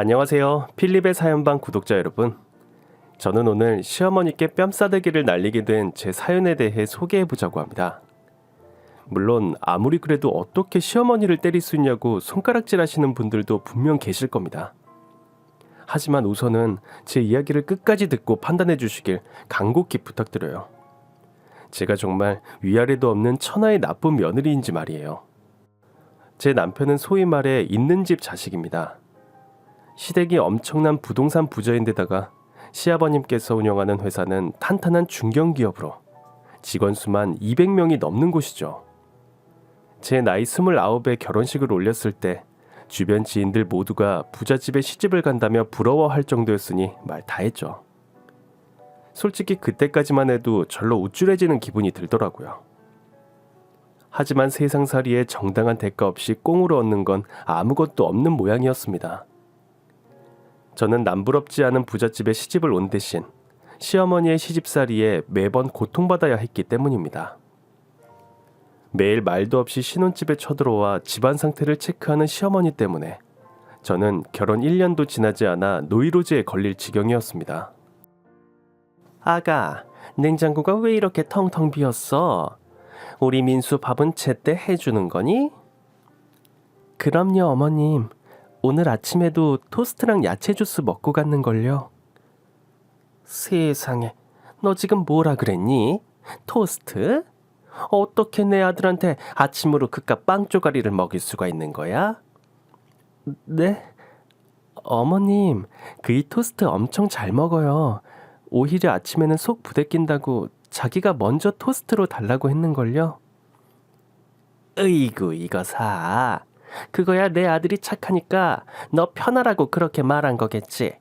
안녕하세요. 필립의 사연방 구독자 여러분. 저는 오늘 시어머니께 뺨싸대기를 날리게 된 제 사연에 대해 소개해보자고 합니다. 물론 아무리 그래도 어떻게 시어머니를 때릴 수 있냐고 손가락질 하시는 분들도 분명 계실 겁니다. 하지만 우선은 제 이야기를 끝까지 듣고 판단해 주시길 간곡히 부탁드려요. 제가 정말 위아래도 없는 천하의 나쁜 며느리인지 말이에요. 제 남편은 소위 말해 있는 집 자식입니다. 시댁이 엄청난 부동산 부자인데다가 시아버님께서 운영하는 회사는 탄탄한 중견기업으로 직원 수만 200명이 넘는 곳이죠. 제 나이 29에 결혼식을 올렸을 때 주변 지인들 모두가 부잣집에 시집을 간다며 부러워할 정도였으니 말 다했죠. 솔직히 그때까지만 해도 절로 우쭐해지는 기분이 들더라고요. 하지만 세상살이에 정당한 대가 없이 꽁으로 얻는 건 아무것도 없는 모양이었습니다. 저는 남부럽지 않은 부잣집에 시집을 온 대신 시어머니의 시집살이에 매번 고통받아야 했기 때문입니다. 매일 말도 없이 신혼집에 쳐들어와 집안 상태를 체크하는 시어머니 때문에 저는 결혼 1년도 지나지 않아 노이로제에 걸릴 지경이었습니다. 아가, 냉장고가 왜 이렇게 텅텅 비었어? 우리 민수 밥은 제때 해주는 거니? 그럼요, 어머님. 오늘 아침에도 토스트랑 야채 주스 먹고 갔는걸요. 세상에, 너 지금 뭐라 그랬니? 토스트? 어떻게 내 아들한테 아침으로 그깟 빵 쪼가리를 먹일 수가 있는 거야? 네? 어머님, 그 이 토스트 엄청 잘 먹어요. 오히려 아침에는 속 부대낀다고 자기가 먼저 토스트로 달라고 했는걸요. 으이구, 이거 사. 그거야 내 아들이 착하니까 너 편하라고 그렇게 말한 거겠지.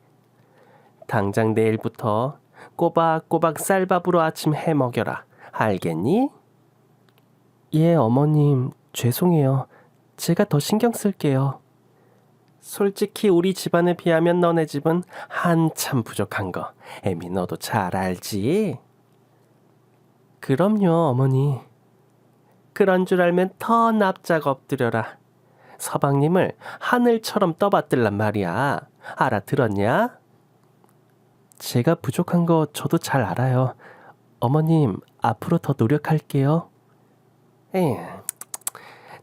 당장 내일부터 꼬박꼬박 쌀밥으로 아침 해 먹여라. 알겠니? 예, 어머님. 죄송해요. 제가 더 신경 쓸게요. 솔직히 우리 집안에 비하면 너네 집은 한참 부족한 거 애미 너도 잘 알지? 그럼요, 어머니. 그런 줄 알면 더 납작 엎드려라. 서방님을 하늘처럼 떠받들란 말이야. 알아들었냐? 제가 부족한 거 저도 잘 알아요. 어머님, 앞으로 더 노력할게요.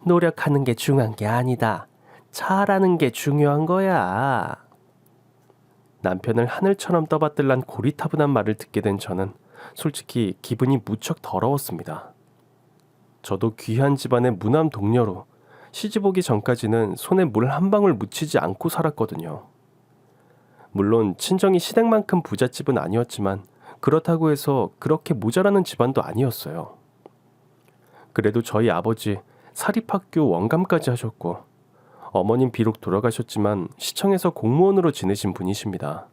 노력하는 게 중요한 게 아니다. 잘하는 게 중요한 거야. 남편을 하늘처럼 떠받들란 고리타분한 말을 듣게 된 저는 솔직히 기분이 무척 더러웠습니다. 저도 귀한 집안의 무남 동료로 시집 오기 전까지는 손에 물 한 방울 묻히지 않고 살았거든요. 물론 친정이 시댁만큼 부잣집은 아니었지만 그렇다고 해서 그렇게 모자라는 집안도 아니었어요. 그래도 저희 아버지 사립학교 원감까지 하셨고 어머님 비록 돌아가셨지만 시청에서 공무원으로 지내신 분이십니다.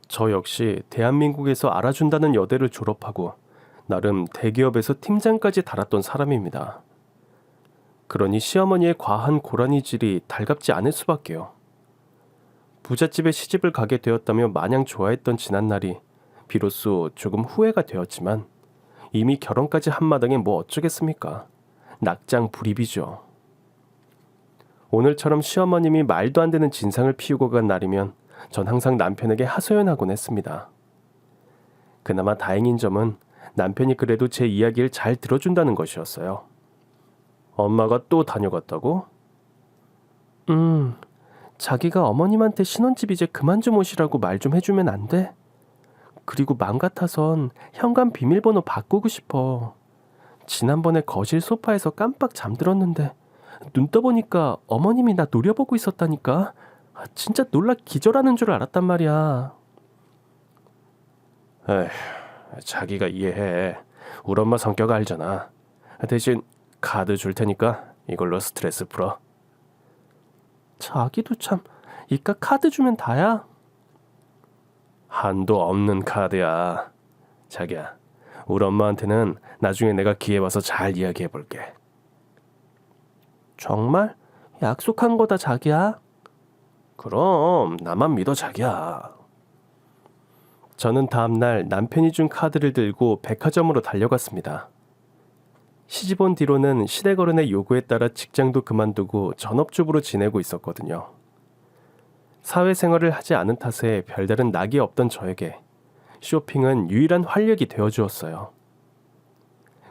저 역시 대한민국에서 알아준다는 여대를 졸업하고 나름 대기업에서 팀장까지 달았던 사람입니다. 그러니 시어머니의 과한 고라니질이 달갑지 않을 수밖에요. 부잣집에 시집을 가게 되었다며 마냥 좋아했던 지난날이 비로소 조금 후회가 되었지만 이미 결혼까지 한 마당에 뭐 어쩌겠습니까? 낙장 불입이죠. 오늘처럼 시어머님이 말도 안 되는 진상을 피우고 간 날이면 전 항상 남편에게 하소연하곤 했습니다. 그나마 다행인 점은 남편이 그래도 제 이야기를 잘 들어준다는 것이었어요. 엄마가 또 다녀갔다고? 자기가 어머님한테 신혼집 이제 그만 좀 오시라고 말 좀 해주면 안 돼? 그리고 맘 같아선 현관 비밀번호 바꾸고 싶어. 지난번에 거실 소파에서 깜빡 잠들었는데 눈 떠보니까 어머님이 나 노려보고 있었다니까. 진짜 놀라 기절하는 줄 알았단 말이야. 에휴, 자기가 이해해. 우리 엄마 성격 알잖아. 대신 카드 줄 테니까 이걸로 스트레스 풀어. 자기도 참 이깟 카드 주면 다야? 한도 없는 카드야. 자기야, 우리 엄마한테는 나중에 내가 기회 와서 잘 이야기해볼게. 정말? 약속한 거다 자기야? 그럼 나만 믿어 자기야. 저는 다음날 남편이 준 카드를 들고 백화점으로 달려갔습니다. 시집 온 뒤로는 시댁 어른의 요구에 따라 직장도 그만두고 전업주부로 지내고 있었거든요. 사회생활을 하지 않은 탓에 별다른 낙이 없던 저에게 쇼핑은 유일한 활력이 되어주었어요.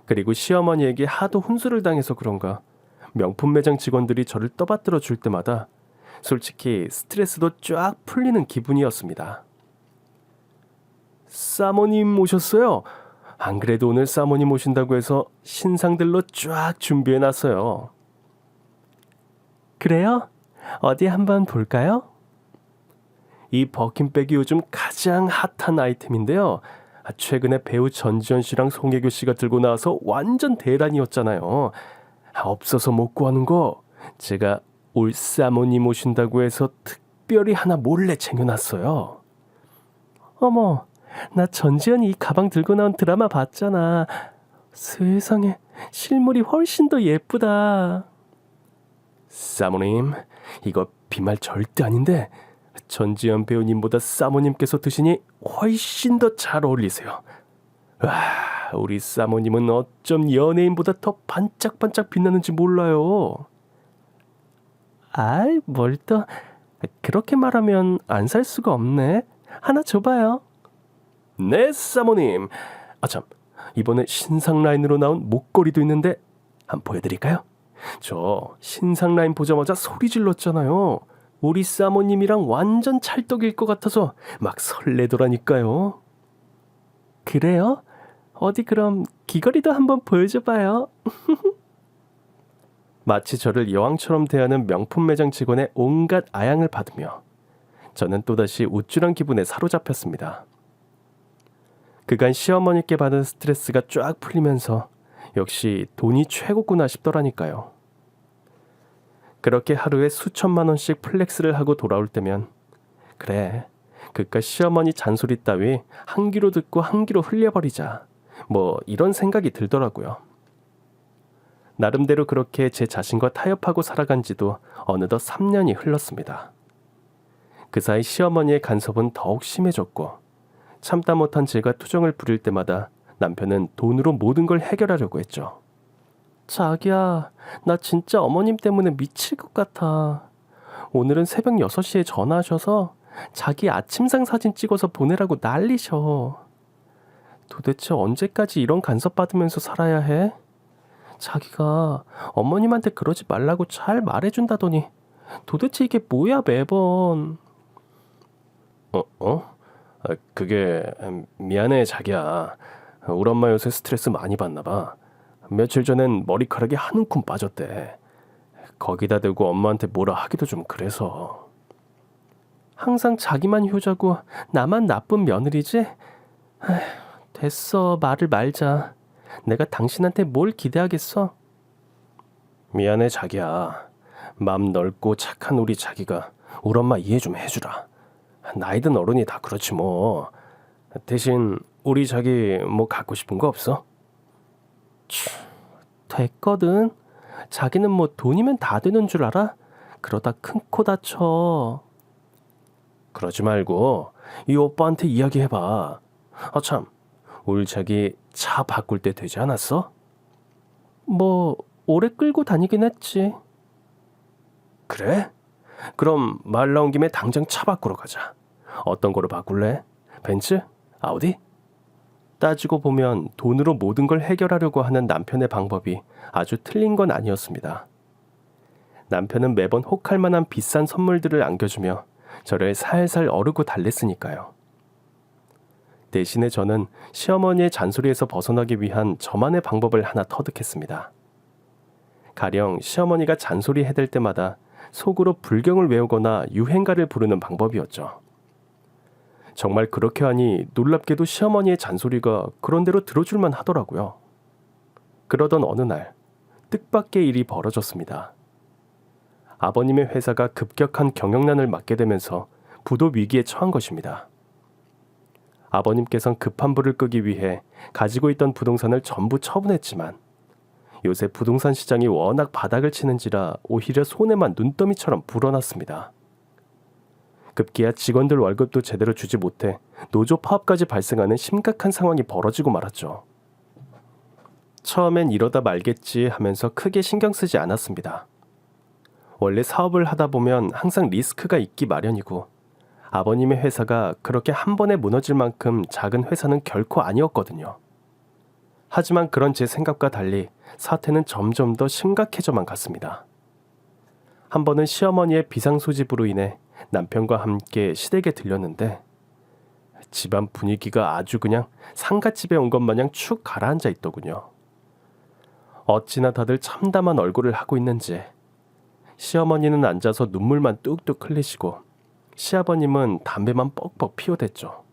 그리고 시어머니에게 하도 훈수를 당해서 그런가 명품 매장 직원들이 저를 떠받들어 줄 때마다 솔직히 스트레스도 쫙 풀리는 기분이었습니다. 사모님 오셨어요? 안 그래도 오늘 사모님 오신다고 해서 신상들로 쫙 준비해놨어요. 그래요? 어디 한번 볼까요? 이 버킨백이 요즘 가장 핫한 아이템인데요. 최근에 배우 전지현 씨랑 송혜교 씨가 들고 나와서 완전 대란이었잖아요. 없어서 못 구하는 거 제가 올 사모님 오신다고 해서 특별히 하나 몰래 쟁여놨어요. 어머, 나 전지현이 이 가방 들고 나온 드라마 봤잖아. 세상에, 실물이 훨씬 더 예쁘다. 사모님, 이거 빈말 절대 아닌데 전지현 배우님보다 사모님께서 드시니 훨씬 더 잘 어울리세요. 와, 우리 사모님은 어쩜 연예인보다 더 반짝반짝 빛나는지 몰라요. 아이, 뭘 또 그렇게 말하면 안 살 수가 없네. 하나 줘봐요. 네, 사모님. 아참, 이번에 신상 라인으로 나온 목걸이도 있는데 한번 보여드릴까요? 저 신상 라인 보자마자 소리 질렀잖아요. 우리 사모님이랑 완전 찰떡일 것 같아서 막 설레더라니까요. 그래요? 어디 그럼 귀걸이도 한번 보여줘봐요. 마치 저를 여왕처럼 대하는 명품 매장 직원의 온갖 아양을 받으며 저는 또다시 우쭐한 기분에 사로잡혔습니다. 그간 시어머니께 받은 스트레스가 쫙 풀리면서 역시 돈이 최고구나 싶더라니까요. 그렇게 하루에 수천만 원씩 플렉스를 하고 돌아올 때면 그래, 그깟 시어머니 잔소리 따위 한 귀로 듣고 한 귀로 흘려버리자, 뭐 이런 생각이 들더라고요. 나름대로 그렇게 제 자신과 타협하고 살아간 지도 어느덧 3년이 흘렀습니다. 그 사이 시어머니의 간섭은 더욱 심해졌고 참다 못한 제가 투정을 부릴 때마다 남편은 돈으로 모든 걸 해결하려고 했죠. 자기야, 나 진짜 어머님 때문에 미칠 것 같아. 오늘은 새벽 6시에 전화하셔서 자기 아침상 사진 찍어서 보내라고 난리셔. 도대체 언제까지 이런 간섭 받으면서 살아야 해? 자기가 어머님한테 그러지 말라고 잘 말해준다더니 도대체 이게 뭐야 매번. 그게 미안해 자기야. 우리 엄마 요새 스트레스 많이 받나 봐. 며칠 전엔 머리카락이 한 움큼 빠졌대. 거기다 대고 엄마한테 뭐라 하기도 좀 그래서. 항상 자기만 효자고 나만 나쁜 며느리지? 에휴, 됐어, 말을 말자. 내가 당신한테 뭘 기대하겠어? 미안해 자기야. 마음 넓고 착한 우리 자기가 우리 엄마 이해 좀 해주라. 나이든 어른이 다 그렇지 뭐. 대신 우리 자기 뭐 갖고 싶은 거 없어? 됐거든. 자기는 뭐 돈이면 다 되는 줄 알아? 그러다 큰 코 다쳐. 그러지 말고 이 오빠한테 이야기해봐. 참, 우리 자기 차 바꿀 때 되지 않았어? 뭐 오래 끌고 다니긴 했지. 그래? 그럼 말 나온 김에 당장 차 바꾸러 가자. 어떤 거로 바꿀래? 벤츠? 아우디? 따지고 보면 돈으로 모든 걸 해결하려고 하는 남편의 방법이 아주 틀린 건 아니었습니다. 남편은 매번 혹할 만한 비싼 선물들을 안겨주며 저를 살살 어르고 달랬으니까요. 대신에 저는 시어머니의 잔소리에서 벗어나기 위한 저만의 방법을 하나 터득했습니다. 가령 시어머니가 잔소리 해댈 때마다 속으로 불경을 외우거나 유행가를 부르는 방법이었죠. 정말 그렇게 하니 놀랍게도 시어머니의 잔소리가 그런대로 들어줄만 하더라고요. 그러던 어느 날 뜻밖의 일이 벌어졌습니다. 아버님의 회사가 급격한 경영난을 맞게 되면서 부도 위기에 처한 것입니다. 아버님께선 급한 불을 끄기 위해 가지고 있던 부동산을 전부 처분했지만 요새 부동산 시장이 워낙 바닥을 치는지라 오히려 손해만 눈더미처럼 불어났습니다. 급기야 직원들 월급도 제대로 주지 못해 노조 파업까지 발생하는 심각한 상황이 벌어지고 말았죠. 처음엔 이러다 말겠지 하면서 크게 신경 쓰지 않았습니다. 원래 사업을 하다 보면 항상 리스크가 있기 마련이고 아버님의 회사가 그렇게 한 번에 무너질 만큼 작은 회사는 결코 아니었거든요. 하지만 그런 제 생각과 달리 사태는 점점 더 심각해져만 갔습니다. 한 번은 시어머니의 비상소집으로 인해 남편과 함께 시댁에 들렸는데 집안 분위기가 아주 그냥 상갓집에 온 것 마냥 축 가라앉아 있더군요. 어찌나 다들 참담한 얼굴을 하고 있는지 시어머니는 앉아서 눈물만 뚝뚝 흘리시고 시아버님은 담배만 뻑뻑 피워댔죠.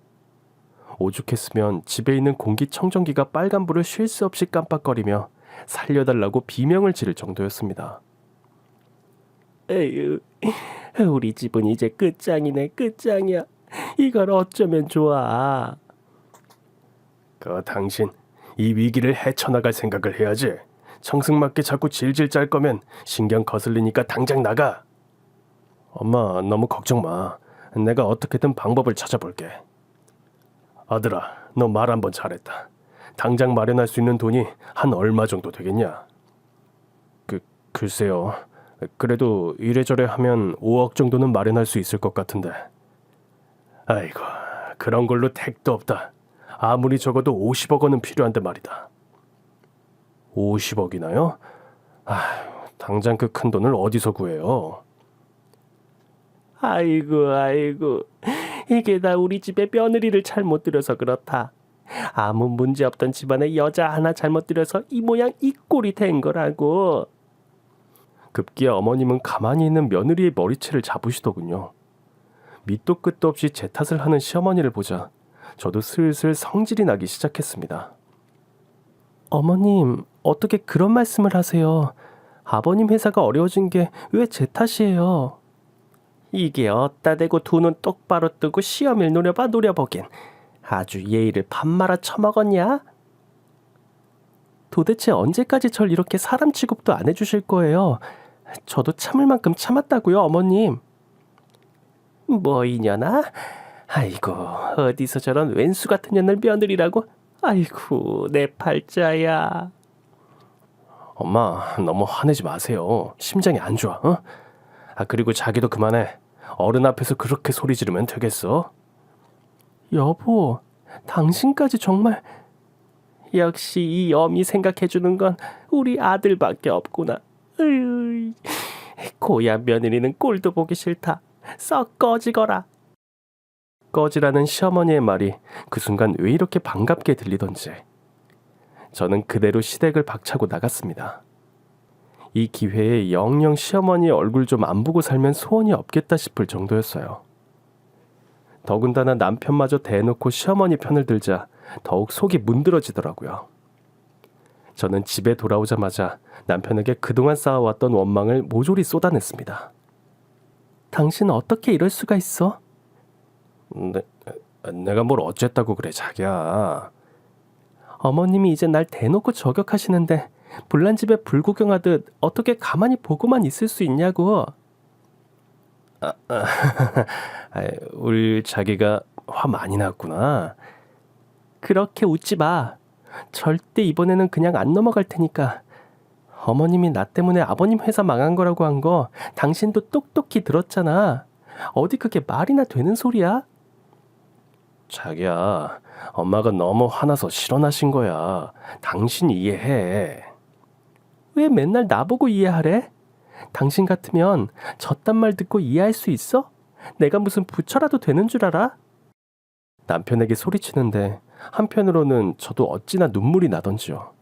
오죽했으면 집에 있는 공기청정기가 빨간불을 쉴 새 없이 깜빡거리며 살려달라고 비명을 지를 정도였습니다. 에휴, 우리 집은 이제 끝장이네, 끝장이야. 이걸 어쩌면 좋아. 당신 이 위기를 헤쳐나갈 생각을 해야지. 청승맞게 자꾸 질질 짤 거면 신경 거슬리니까 당장 나가. 엄마, 너무 걱정 마. 내가 어떻게든 방법을 찾아볼게. 아들아, 너 말 한번 잘했다. 당장 마련할 수 있는 돈이 한 얼마 정도 되겠냐? 글쎄요. 그래도 이래저래 하면 5억 정도는 마련할 수 있을 것 같은데. 아이고, 그런 걸로 택도 없다. 아무리 적어도 50억 원은 필요한데 말이다. 50억이나요? 당장 그 큰 돈을 어디서 구해요? 아이고, 이게 다 우리 집에 며느리를 잘못 들여서 그렇다. 아무 문제 없던 집안에 여자 하나 잘못 들여서 이 모양 이 꼴이 된 거라고. 급기야 어머님은 가만히 있는 며느리의 머리채를 잡으시더군요. 밑도 끝도 없이 제 탓을 하는 시어머니를 보자 저도 슬슬 성질이 나기 시작했습니다. 어머님, 어떻게 그런 말씀을 하세요? 아버님 회사가 어려워진 게 왜 제 탓이에요? 이게 어따 대고 두 눈 똑바로 뜨고 시험을 노려보긴. 아주 예의를 밥 말아 처먹었냐? 도대체 언제까지 절 이렇게 사람 취급도 안 해주실 거예요? 저도 참을 만큼 참았다고요, 어머님. 뭐 이년아? 아이고, 어디서 저런 왼수 같은 년을 며느리라고? 아이고, 내 팔자야. 엄마, 너무 화내지 마세요. 심장이 안 좋아, 어? 그리고 자기도 그만해. 어른 앞에서 그렇게 소리 지르면 되겠어? 여보, 당신까지 정말... 역시 이 엄이 생각해주는 건 우리 아들밖에 없구나. 으이, 고야 며느리는 꼴도 보기 싫다. 썩 꺼지거라. 꺼지라는 시어머니의 말이 그 순간 왜 이렇게 반갑게 들리던지 저는 그대로 시댁을 박차고 나갔습니다. 이 기회에 영영 시어머니의 얼굴 좀 안 보고 살면 소원이 없겠다 싶을 정도였어요. 더군다나 남편마저 대놓고 시어머니 편을 들자 더욱 속이 문드러지더라고요. 저는 집에 돌아오자마자 남편에게 그동안 쌓아왔던 원망을 모조리 쏟아냈습니다. 당신 어떻게 이럴 수가 있어? 내가 뭘 어쨌다고 그래, 자기야. 어머님이 이제 날 대놓고 저격하시는데 불난 집에 불 구경하듯 어떻게 가만히 보고만 있을 수 있냐고. 우리 자기가 화 많이 났구나. 그렇게 웃지 마. 절대 이번에는 그냥 안 넘어갈 테니까. 어머님이 나 때문에 아버님 회사 망한 거라고 한 거 당신도 똑똑히 들었잖아. 어디 그게 말이나 되는 소리야? 자기야, 엄마가 너무 화나서 실언하신 거야. 당신 이해해. 왜 맨날 나보고 이해하래? 당신 같으면 저딴 말 듣고 이해할 수 있어? 내가 무슨 부처라도 되는 줄 알아? 남편에게 소리치는데 한편으로는 저도 어찌나 눈물이 나던지요.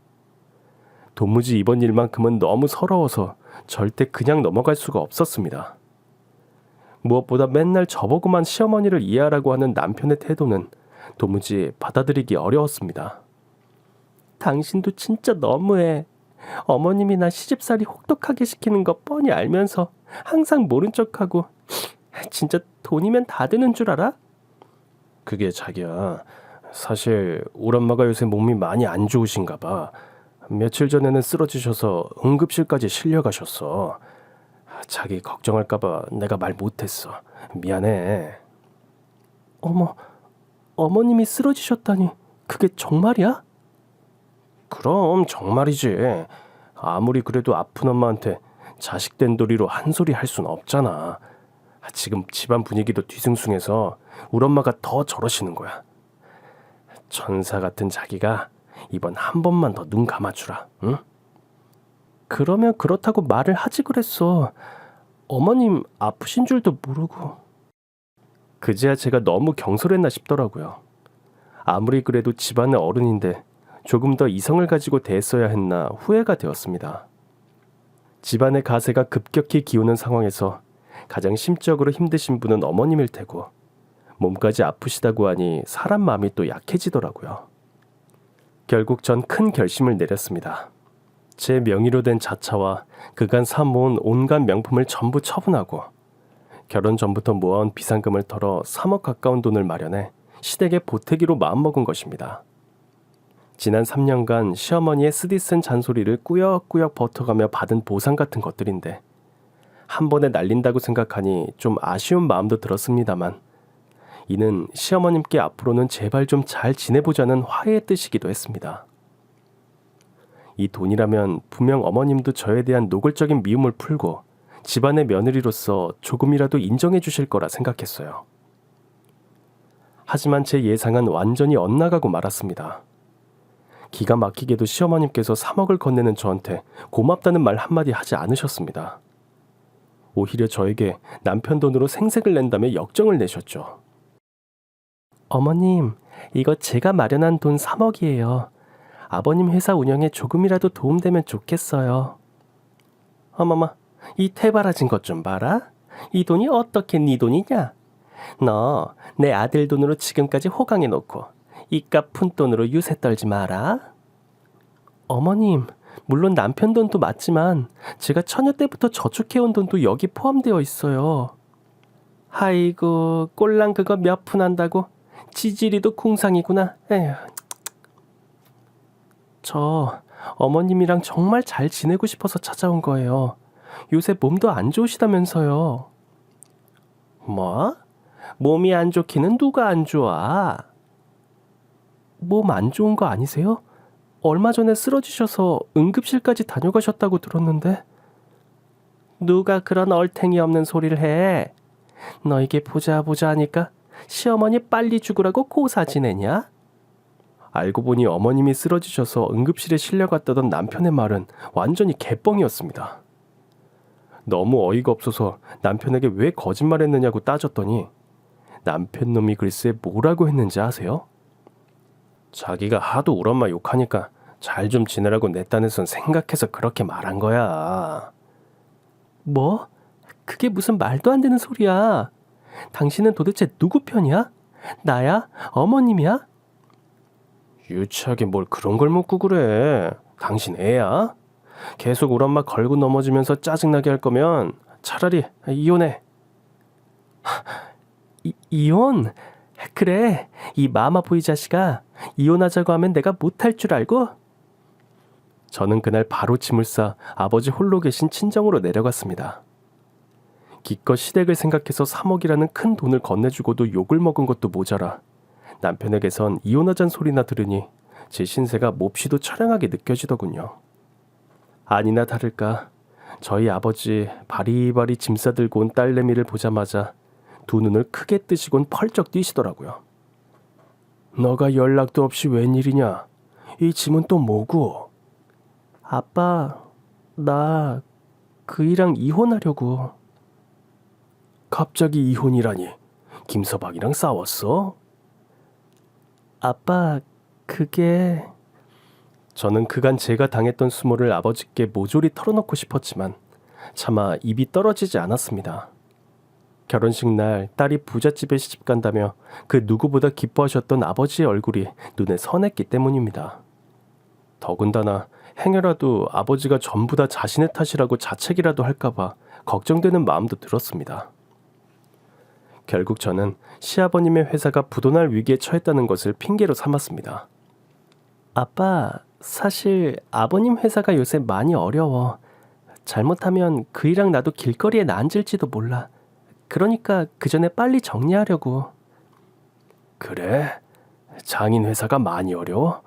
도무지 이번 일만큼은 너무 서러워서 절대 그냥 넘어갈 수가 없었습니다. 무엇보다 맨날 저보고만 시어머니를 이해하라고 하는 남편의 태도는 도무지 받아들이기 어려웠습니다. 당신도 진짜 너무해. 어머님이 나 시집살이 혹독하게 시키는 거 뻔히 알면서 항상 모른 척하고 진짜 돈이면 다 되는 줄 알아? 그게 자기야, 사실 우리 엄마가 요새 몸이 많이 안 좋으신가 봐. 며칠 전에는 쓰러지셔서 응급실까지 실려가셨어. 자기 걱정할까 봐 내가 말 못했어. 미안해. 어머, 어머님이 쓰러지셨다니 그게 정말이야? 그럼 정말이지. 아무리 그래도 아픈 엄마한테 자식 된 도리로 한 소리 할 순 없잖아. 지금 집안 분위기도 뒤숭숭해서 우리 엄마가 더 저러시는 거야. 천사 같은 자기가 이번 한 번만 더 눈 감아주라, 응? 그러면 그렇다고 말을 하지 그랬어. 어머님 아프신 줄도 모르고. 그제야 제가 너무 경솔했나 싶더라고요. 아무리 그래도 집안의 어른인데 조금 더 이성을 가지고 대했어야 했나 후회가 되었습니다. 집안의 가세가 급격히 기우는 상황에서 가장 심적으로 힘드신 분은 어머님일 테고 몸까지 아프시다고 하니 사람 마음이 또 약해지더라고요. 결국 전 큰 결심을 내렸습니다. 제 명의로 된 자차와 그간 사모은 온갖 명품을 전부 처분하고 결혼 전부터 모아온 비상금을 털어 3억 가까운 돈을 마련해 시댁에 보태기로 마음먹은 것입니다. 지난 3년간 시어머니의 쓰디쓴 잔소리를 꾸역꾸역 버텨가며 받은 보상 같은 것들인데 한 번에 날린다고 생각하니 좀 아쉬운 마음도 들었습니다만 이는 시어머님께 앞으로는 제발 좀 잘 지내보자는 화해의 뜻이기도 했습니다. 이 돈이라면 분명 어머님도 저에 대한 노골적인 미움을 풀고 집안의 며느리로서 조금이라도 인정해 주실 거라 생각했어요. 하지만 제 예상은 완전히 엇나가고 말았습니다. 기가 막히게도 시어머님께서 3억을 건네는 저한테 고맙다는 말 한마디 하지 않으셨습니다. 오히려 저에게 남편 돈으로 생색을 낸다며 역정을 내셨죠. 어머님, 이거 제가 마련한 돈 3억이에요. 아버님 회사 운영에 조금이라도 도움되면 좋겠어요. 어머마, 이 태바라진 것 좀 봐라. 이 돈이 어떻게 네 돈이냐? 너 내 아들 돈으로 지금까지 호강해 놓고 이깟 푼돈으로 유세 떨지 마라. 어머님, 물론 남편 돈도 맞지만 제가 처녀 때부터 저축해온 돈도 여기 포함되어 있어요. 아이고, 꼴랑 그거 몇 푼 한다고? 지지리도 궁상이구나. 에휴. 저 어머님이랑 정말 잘 지내고 싶어서 찾아온 거예요. 요새 몸도 안 좋으시다면서요. 뭐? 몸이 안 좋기는 누가 안 좋아? 몸 안 좋은 거 아니세요? 얼마 전에 쓰러지셔서 응급실까지 다녀가셨다고 들었는데. 누가 그런 얼탱이 없는 소리를 해? 너에게 보자 하니까 시어머니 빨리 죽으라고 고사 지내냐? 알고 보니 어머님이 쓰러지셔서 응급실에 실려갔다던 남편의 말은 완전히 개뻥이었습니다. 너무 어이가 없어서 남편에게 왜 거짓말했느냐고 따졌더니 남편 놈이 글쎄 뭐라고 했는지 아세요? 자기가 하도 우리 엄마 욕하니까 잘 좀 지내라고 내 딴에선 생각해서 그렇게 말한 거야. 뭐? 그게 무슨 말도 안 되는 소리야. 당신은 도대체 누구 편이야? 나야? 어머님이야? 유치하게 뭘 그런 걸 묻고 그래. 당신 애야? 계속 우리 엄마 걸고 넘어지면서 짜증나게 할 거면 차라리 이혼해. 이혼? 그래, 이 마마보이 자식아, 이혼하자고 하면 내가 못할 줄 알고? 저는 그날 바로 짐을 싸 아버지 홀로 계신 친정으로 내려갔습니다. 기껏 시댁을 생각해서 3억이라는 큰 돈을 건네주고도 욕을 먹은 것도 모자라 남편에게선 이혼하자는 소리나 들으니 제 신세가 몹시도 처량하게 느껴지더군요. 아니나 다를까 저희 아버지 바리바리 짐 싸들고 온 딸내미를 보자마자 두 눈을 크게 뜨시곤 펄쩍 뛰시더라고요. 너가 연락도 없이 웬일이냐? 이 짐은 또 뭐고? 아빠, 나 그이랑 이혼하려고. 갑자기 이혼이라니? 김서방이랑 싸웠어? 아빠, 그게... 저는 그간 제가 당했던 수모를 아버지께 모조리 털어놓고 싶었지만 차마 입이 떨어지지 않았습니다. 결혼식 날 딸이 부잣집에 시집간다며 그 누구보다 기뻐하셨던 아버지의 얼굴이 눈에 선했기 때문입니다. 더군다나 행여라도 아버지가 전부 다 자신의 탓이라고 자책이라도 할까봐 걱정되는 마음도 들었습니다. 결국 저는 시아버님의 회사가 부도날 위기에 처했다는 것을 핑계로 삼았습니다. 아빠, 사실 아버님 회사가 요새 많이 어려워. 잘못하면 그이랑 나도 길거리에 나앉을지도 몰라. 그러니까 그 전에 빨리 정리하려고. 그래? 장인 회사가 많이 어려워?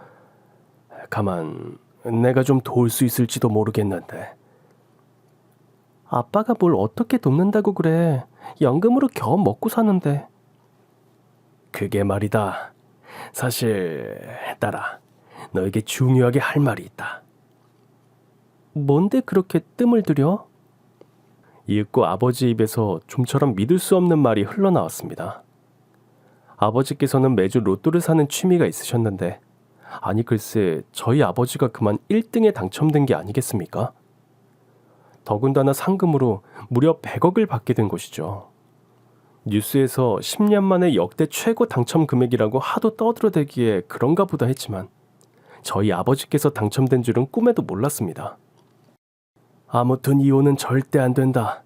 가만, 내가 좀 도울 수 있을지도 모르겠는데. 아빠가 뭘 어떻게 돕는다고 그래. 연금으로 겨우 먹고 사는데. 그게 말이다. 사실 딸아, 너에게 중요하게 할 말이 있다. 뭔데 그렇게 뜸을 들여? 이윽고 아버지 입에서 좀처럼 믿을 수 없는 말이 흘러나왔습니다. 아버지께서는 매주 로또를 사는 취미가 있으셨는데, 아니 글쎄 저희 아버지가 그만 1등에 당첨된 게 아니겠습니까? 더군다나 상금으로 무려 100억을 받게 된 것이죠. 뉴스에서 10년 만에 역대 최고 당첨 금액이라고 하도 떠들어대기에 그런가 보다 했지만 저희 아버지께서 당첨된 줄은 꿈에도 몰랐습니다. 아무튼 이혼은 절대 안 된다.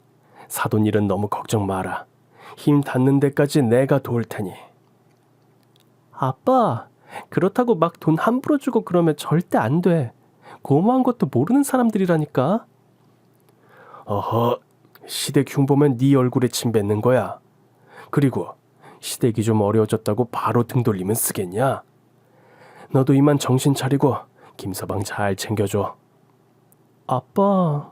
사돈 일은 너무 걱정 마라. 힘 닿는 데까지 내가 도울 테니. 아빠, 그렇다고 막 돈 함부로 주고 그러면 절대 안 돼. 고마운 것도 모르는 사람들이라니까. 어허, 시댁 흉보면 네 얼굴에 침 뱉는 거야. 그리고 시댁이 좀 어려워졌다고 바로 등 돌리면 쓰겠냐? 너도 이만 정신 차리고 김서방 잘 챙겨줘. 아빠.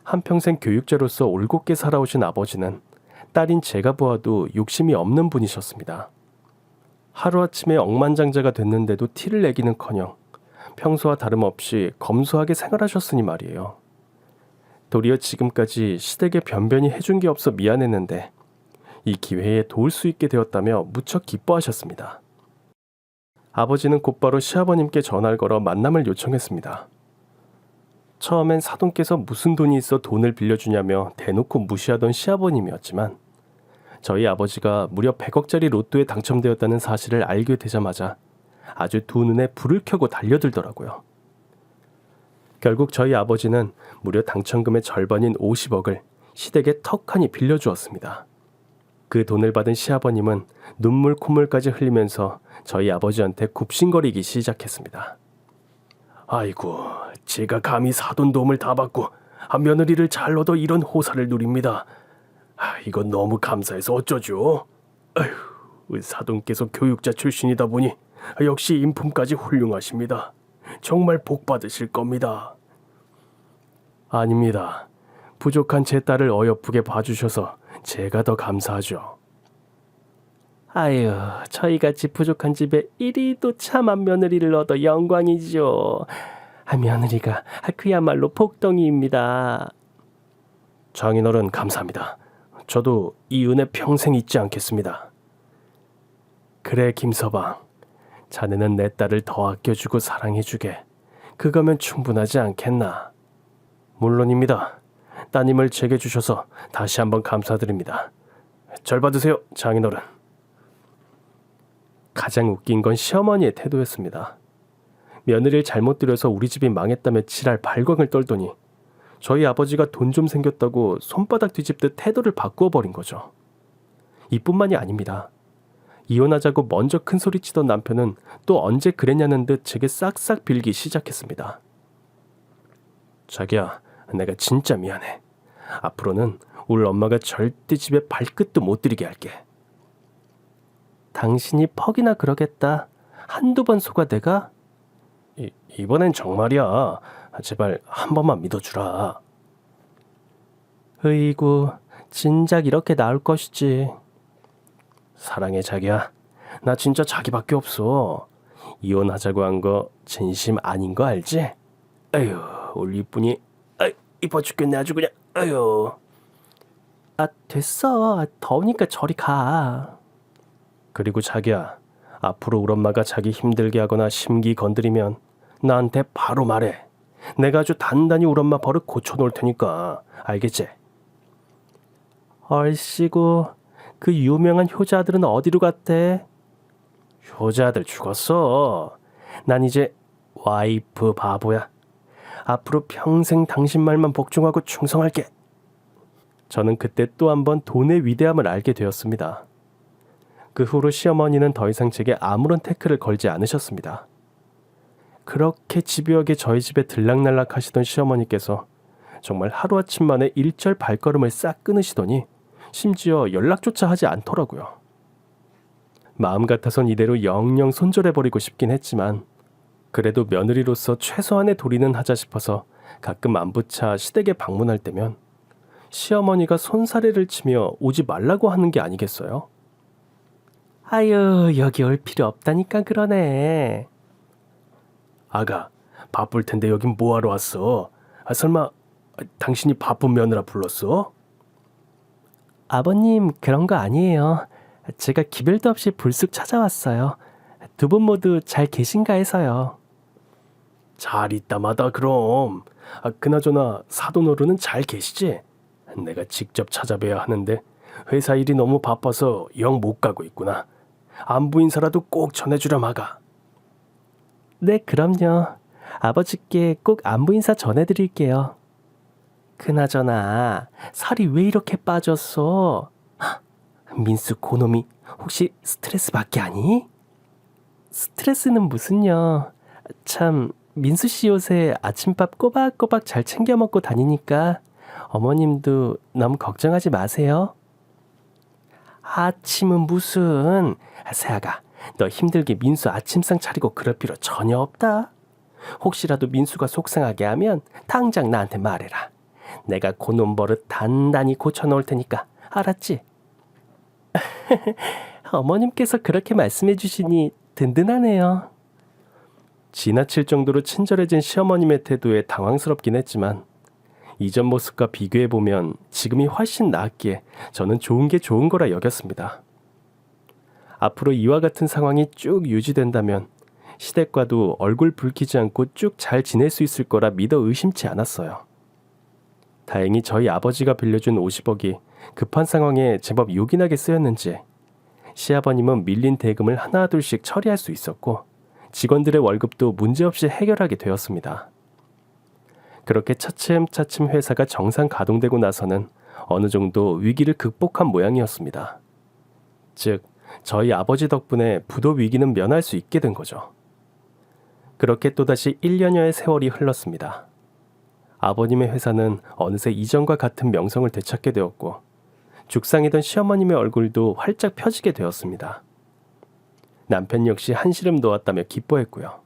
한평생 교육자로서 올곧게 살아오신 아버지는 딸인 제가 보아도 욕심이 없는 분이셨습니다. 하루아침에 억만장자가 됐는데도 티를 내기는커녕 평소와 다름없이 검소하게 생활하셨으니 말이에요. 도리어 지금까지 시댁에 변변히 해준 게 없어 미안했는데 이 기회에 도울 수 있게 되었다며 무척 기뻐하셨습니다. 아버지는 곧바로 시아버님께 전화를 걸어 만남을 요청했습니다. 처음엔 사돈께서 무슨 돈이 있어 돈을 빌려주냐며 대놓고 무시하던 시아버님이었지만 저희 아버지가 무려 100억짜리 로또에 당첨되었다는 사실을 알게 되자마자 아주 두 눈에 불을 켜고 달려들더라고요. 결국 저희 아버지는 무려 당첨금의 절반인 50억을 시댁에 턱하니 빌려주었습니다. 그 돈을 받은 시아버님은 눈물 콧물까지 흘리면서 저희 아버지한테 굽신거리기 시작했습니다. 아이고, 제가 감히 사돈 도움을 다 받고 며느리를 잘 얻어 이런 호사를 누립니다. 이건 너무 감사해서 어쩌죠? 아휴, 사돈께서 교육자 출신이다 보니 역시 인품까지 훌륭하십니다. 정말 복 받으실 겁니다. 아닙니다. 부족한 제 딸을 어여쁘게 봐주셔서 제가 더 감사하죠. 아유, 저희같이 부족한 집에 이리도 참한 며느리를 얻어 영광이죠. 며느리가 그야말로 복덩이입니다. 장인어른 감사합니다. 저도 이 은혜 평생 잊지 않겠습니다. 그래 김서방, 자네는 내 딸을 더 아껴주고 사랑해주게. 그거면 충분하지 않겠나. 물론입니다. 따님을 제게 주셔서 다시 한번 감사드립니다. 절 받으세요, 장인어른. 가장 웃긴 건 시어머니의 태도였습니다. 며느리를 잘못 들여서 우리 집이 망했다며 지랄 발광을 떨더니 저희 아버지가 돈 좀 생겼다고 손바닥 뒤집듯 태도를 바꾸어 버린 거죠. 이뿐만이 아닙니다. 이혼하자고 먼저 큰 소리치던 남편은 또 언제 그랬냐는 듯 제게 싹싹 빌기 시작했습니다. 자기야, 내가 진짜 미안해. 앞으로는 우리 엄마가 절대 집에 발끝도 못 들이게 할게. 당신이 퍽이나 그러겠다. 한두 번 속아 내가? 이번엔 정말이야. 제발 한 번만 믿어주라. 으이구, 진작 이렇게 나올 것이지. 사랑해 자기야. 나 진짜 자기밖에 없어. 이혼하자고 한 거 진심 아닌 거 알지? 아유, 우리 이쁜이 이뻐 죽겠네 아주 그냥. 아유. 됐어. 더우니까 저리 가. 그리고 자기야, 앞으로 우리 엄마가 자기 힘들게 하거나 심기 건드리면 나한테 바로 말해. 내가 아주 단단히 우리 엄마 버릇 고쳐놓을 테니까. 알겠지? 얼씨구, 그 유명한 효자들은 어디로 갔대? 효자들 죽었어. 난 이제 와이프 바보야. 앞으로 평생 당신 말만 복종하고 충성할게. 저는 그때 또 한 번 돈의 위대함을 알게 되었습니다. 그 후로 시어머니는 더 이상 제게 아무런 태클을 걸지 않으셨습니다. 그렇게 집요하게 저희 집에 들락날락 하시던 시어머니께서 정말 하루아침 만에 일절 발걸음을 싹 끊으시더니 심지어 연락조차 하지 않더라고요. 마음 같아선 이대로 영영 손절해버리고 싶긴 했지만 그래도 며느리로서 최소한의 도리는 하자 싶어서 가끔 안부차 시댁에 방문할 때면 시어머니가 손사래를 치며 오지 말라고 하는 게 아니겠어요? 아유, 여기 올 필요 없다니까 그러네. 아가, 바쁠 텐데 여긴 뭐하러 왔어? 설마 당신이 바쁜 며느라 불렀어? 아버님, 그런 거 아니에요. 제가 기별도 없이 불쑥 찾아왔어요. 두 분 모두 잘 계신가 해서요. 잘 있다마다 그럼. 그나저나 사돈어른은 잘 계시지? 내가 직접 찾아뵈야 하는데 회사 일이 너무 바빠서 영 못 가고 있구나. 안부 인사라도 꼭 전해주렴 아가. 네, 그럼요. 아버지께 꼭 안부 인사 전해드릴게요. 그나저나 살이 왜 이렇게 빠졌어? 헉, 민수 고놈이 혹시 스트레스 받게 아니? 스트레스는 무슨요. 참, 민수 씨 요새 아침밥 꼬박꼬박 잘 챙겨 먹고 다니니까 어머님도 너무 걱정하지 마세요. 아침은 무슨. 세아가, 너 힘들게 민수 아침상 차리고 그럴 필요 전혀 없다. 혹시라도 민수가 속상하게 하면 당장 나한테 말해라. 내가 고놈 버릇 단단히 고쳐놓을 테니까 알았지? 어머님께서 그렇게 말씀해 주시니 든든하네요. 지나칠 정도로 친절해진 시어머님의 태도에 당황스럽긴 했지만 이전 모습과 비교해보면 지금이 훨씬 나았기에 저는 좋은 게 좋은 거라 여겼습니다. 앞으로 이와 같은 상황이 쭉 유지된다면 시댁과도 얼굴 붉히지 않고 쭉 잘 지낼 수 있을 거라 믿어 의심치 않았어요. 다행히 저희 아버지가 빌려준 50억이 급한 상황에 제법 요긴하게 쓰였는지 시아버님은 밀린 대금을 하나둘씩 처리할 수 있었고 직원들의 월급도 문제없이 해결하게 되었습니다. 그렇게 차츰차츰 회사가 정상 가동되고 나서는 어느 정도 위기를 극복한 모양이었습니다. 즉, 저희 아버지 덕분에 부도 위기는 면할 수 있게 된 거죠. 그렇게 또다시 1년여의 세월이 흘렀습니다. 아버님의 회사는 어느새 이전과 같은 명성을 되찾게 되었고 죽상이던 시어머님의 얼굴도 활짝 펴지게 되었습니다. 남편 역시 한시름 놓았다며 기뻐했고요.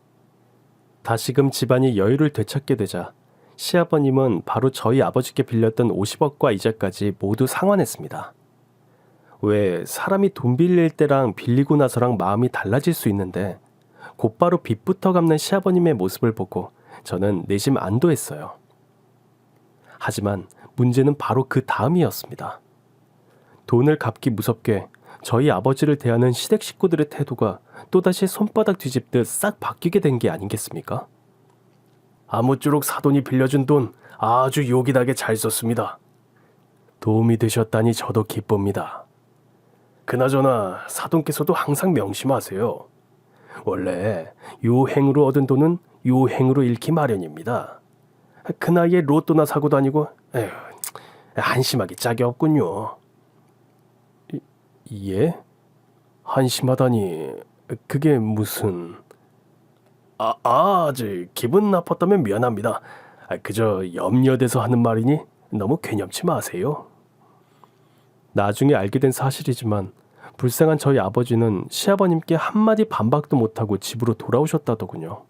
다시금 집안이 여유를 되찾게 되자 시아버님은 바로 저희 아버지께 빌렸던 50억과 이자까지 모두 상환했습니다. 왜 사람이 돈 빌릴 때랑 빌리고 나서랑 마음이 달라질 수 있는데 곧바로 빚부터 갚는 시아버님의 모습을 보고 저는 내심 안도했어요. 하지만 문제는 바로 그 다음이었습니다. 돈을 갚기 무섭게 저희 아버지를 대하는 시댁 식구들의 태도가 또다시 손바닥 뒤집듯 싹 바뀌게 된 게 아니겠습니까? 아무쪼록 사돈이 빌려준 돈 아주 요긴하게 잘 썼습니다. 도움이 되셨다니 저도 기쁩니다. 그나저나 사돈께서도 항상 명심하세요. 원래 요 행으로 얻은 돈은 요 행으로 잃기 마련입니다. 그 나이에 로또나 사고 다니고 에휴, 한심하기 짝이 없군요. 예? 한심하다니 그게 무슨... 기분 나빴다면 미안합니다. 그저 염려돼서 하는 말이니 너무 괴념치 마세요. 나중에 알게 된 사실이지만 불쌍한 저희 아버지는 시아버님께 한마디 반박도 못하고 집으로 돌아오셨다더군요.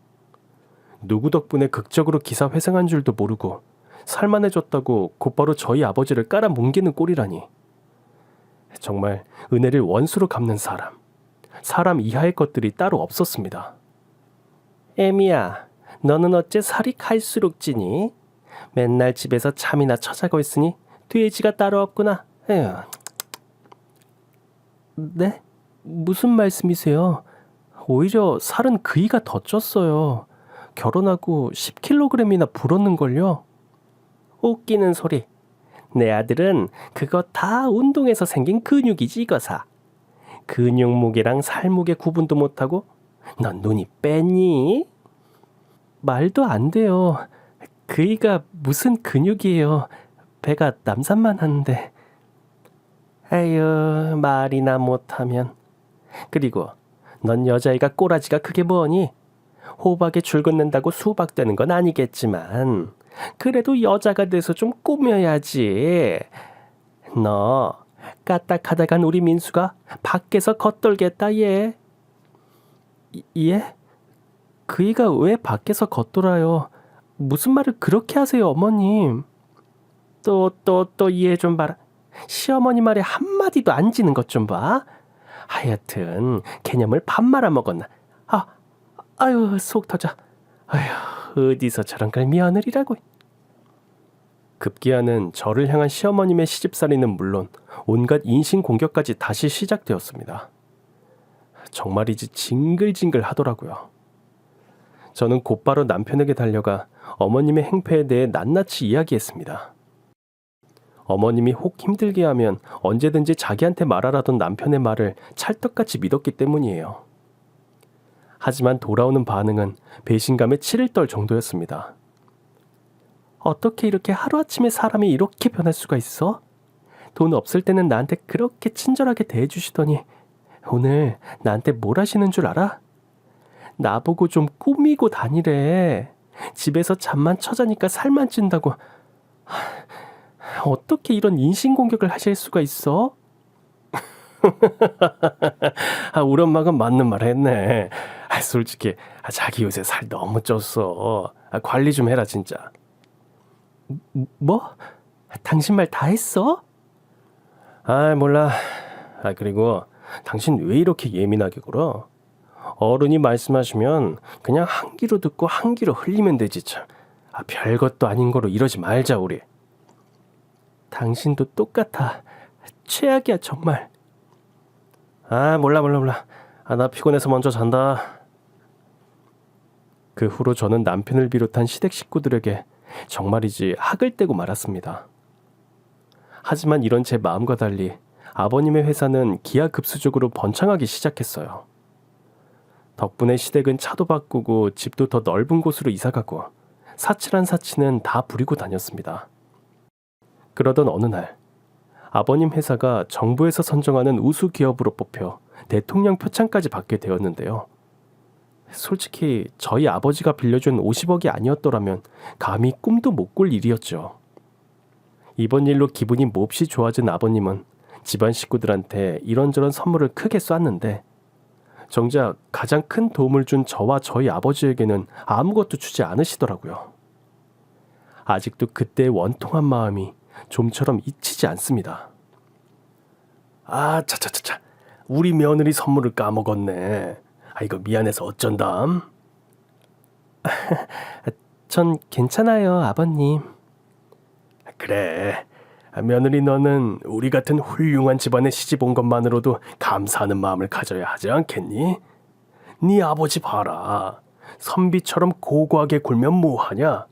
누구 덕분에 극적으로 기사 회생한 줄도 모르고 살만해졌다고 곧바로 저희 아버지를 깔아뭉개는 꼴이라니. 정말 은혜를 원수로 갚는 사람 이하의 것들이 따로 없었습니다. 애미야, 너는 어째 살이 갈수록 찌니? 맨날 집에서 잠이나 쳐자고 있으니 돼지가 따로 없구나. 에휴. 네? 무슨 말씀이세요? 오히려 살은 그이가 더 쪘어요. 결혼하고 10kg이나 불었는걸요. 웃기는 소리. 내 아들은 그거 다 운동해서 생긴 근육이지 이거사. 근육 무게랑 살 무게 구분도 못하고 넌 눈이 뺐니? 말도 안 돼요. 그이가 무슨 근육이에요. 배가 남산만 하는데. 에휴, 말이나 못하면. 그리고 넌 여자애가 꼬라지가 그게 뭐니? 호박에 줄 긋는다고 수박 되는 건 아니겠지만 그래도 여자가 돼서 좀 꾸며야지. 너 까딱하다간 우리 민수가 밖에서 겉돌겠다 얘. 예? 그이가 왜 밖에서 겉돌아요? 무슨 말을 그렇게 하세요 어머님? 또 이해 좀 봐라. 시어머니 말에 한마디도 안 지는 것 좀 봐. 하여튼 개념을 밥 말아 먹었나. 아유 속 터져. 아휴 어디서 저런 걸 며느리라고. 급기야는 저를 향한 시어머님의 시집살이는 물론 온갖 인신공격까지 다시 시작되었습니다. 정말이지 징글징글 하더라고요. 저는 곧바로 남편에게 달려가 어머님의 행패에 대해 낱낱이 이야기했습니다. 어머님이 혹 힘들게 하면 언제든지 자기한테 말하라던 남편의 말을 찰떡같이 믿었기 때문이에요. 하지만 돌아오는 반응은 배신감에 치를 떨 정도였습니다. 어떻게 이렇게 하루아침에 사람이 이렇게 변할 수가 있어? 돈 없을 때는 나한테 그렇게 친절하게 대해주시더니 오늘 나한테 뭘 하시는 줄 알아? 나보고 좀 꾸미고 다니래. 집에서 잠만 처자니까 살만 찐다고. 어떻게 이런 인신공격을 하실 수가 있어? 우리 엄마가 맞는 말 했네. 솔직히 자기 요새 살 너무 쪘어. 관리 좀 해라 진짜. 뭐? 당신 말 다 했어? 몰라. 그리고 당신 왜 이렇게 예민하게 굴어? 어른이 말씀하시면 그냥 한 귀로 듣고 한 귀로 흘리면 되지 참. 별것도 아닌 거로 이러지 말자 우리. 당신도 똑같아. 최악이야 정말. 몰라. 나 피곤해서 먼저 잔다. 그 후로 저는 남편을 비롯한 시댁 식구들에게 정말이지 학을 떼고 말았습니다. 하지만 이런 제 마음과 달리 아버님의 회사는 기하급수적으로 번창하기 시작했어요. 덕분에 시댁은 차도 바꾸고 집도 더 넓은 곳으로 이사가고 사치란 사치는 다 부리고 다녔습니다. 그러던 어느 날 아버님 회사가 정부에서 선정하는 우수 기업으로 뽑혀 대통령 표창까지 받게 되었는데요. 솔직히 저희 아버지가 빌려준 50억이 아니었더라면 감히 꿈도 못 꿀 일이었죠. 이번 일로 기분이 몹시 좋아진 아버님은 집안 식구들한테 이런저런 선물을 크게 쐈는데 정작 가장 큰 도움을 준 저와 저희 아버지에게는 아무것도 주지 않으시더라고요. 아직도 그때의 원통한 마음이 좀처럼 잊히지 않습니다. 차차차차 우리 며느리 선물을 까먹었네. 이거 미안해서 어쩐담? 전 괜찮아요 아버님. 그래 며느리 너는 우리 같은 훌륭한 집안에 시집 온 것만으로도 감사하는 마음을 가져야 하지 않겠니? 네 아버지 봐라. 선비처럼 고고하게 굴면 뭐하냐?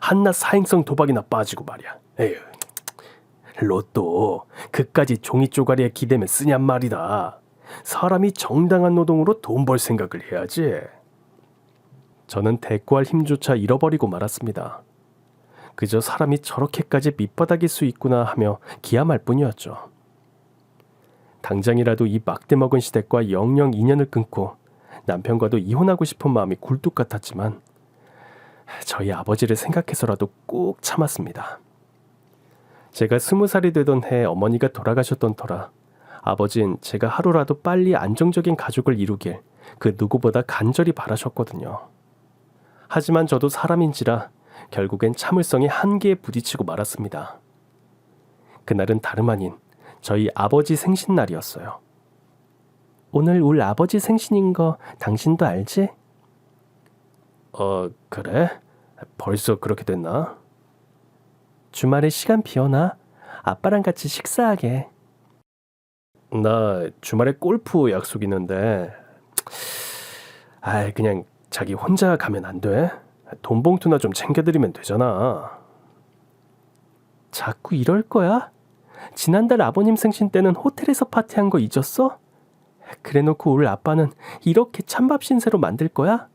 한낱 사행성 도박이나 빠지고 말이야. 에휴. 로또 그까지 종이 쪼가리에 기대면 쓰냔 말이다. 사람이 정당한 노동으로 돈 벌 생각을 해야지. 저는 대꾸할 힘조차 잃어버리고 말았습니다. 그저 사람이 저렇게까지 밑바닥일 수 있구나 하며 기함할 뿐이었죠. 당장이라도 이 막대먹은 시댁과 영영 인연을 끊고 남편과도 이혼하고 싶은 마음이 굴뚝 같았지만 저희 아버지를 생각해서라도 꾹 참았습니다. 제가 20살이 되던 해 어머니가 돌아가셨던 터라 아버진 제가 하루라도 빨리 안정적인 가족을 이루길 그 누구보다 간절히 바라셨거든요. 하지만 저도 사람인지라 결국엔 참을성의 한계에 부딪히고 말았습니다. 그날은 다름 아닌 저희 아버지 생신날이었어요. 오늘 울 아버지 생신인 거 당신도 알지? 그래? 벌써 그렇게 됐나? 주말에 시간 비워놔. 아빠랑 같이 식사하게. 나 주말에 골프 약속 있는데 그냥 자기 혼자 가면 안 돼? 돈 봉투나 좀 챙겨드리면 되잖아. 자꾸 이럴 거야? 지난달 아버님 생신 때는 호텔에서 파티한 거 잊었어? 그래놓고 올 아빠는 이렇게 찬밥 신세로 만들 거야?